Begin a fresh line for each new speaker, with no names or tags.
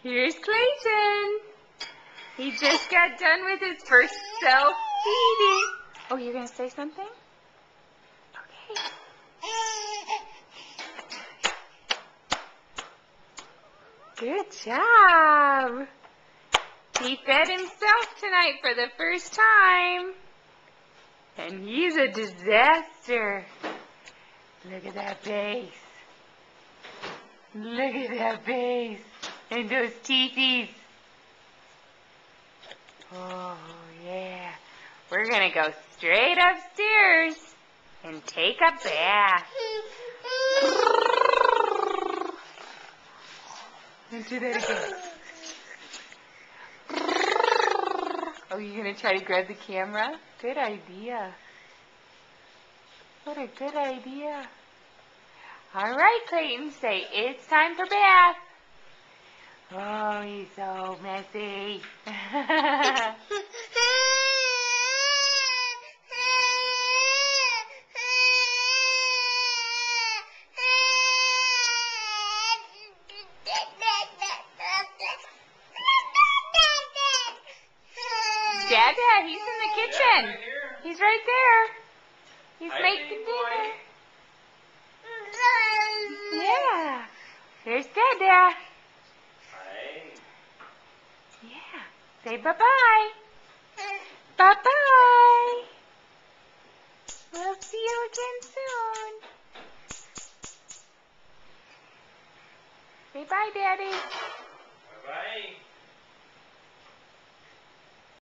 Here's Clayton. He just got done with his first self-feeding. Oh, you're going to say something? Okay. Good job. He fed himself tonight for the first time. And he's a disaster. Look at that face. Look at that face. And those teethies. Oh, yeah. We're going to go straight upstairs and take a bath. Let's do that again. Oh, you're going to try to grab the camera? Good idea. What a good idea. All right, Clayton, say, it's time for bath. Oh, he's so messy. Dad, he's in the kitchen.
Right here.
He's right there. He's
Hi,
making
big
dinner.
boy.
Yeah. There's Dada.
Hi.
Yeah. Say bye-bye. Bye-bye. We'll see you again soon. Say bye, Daddy.
Bye-bye.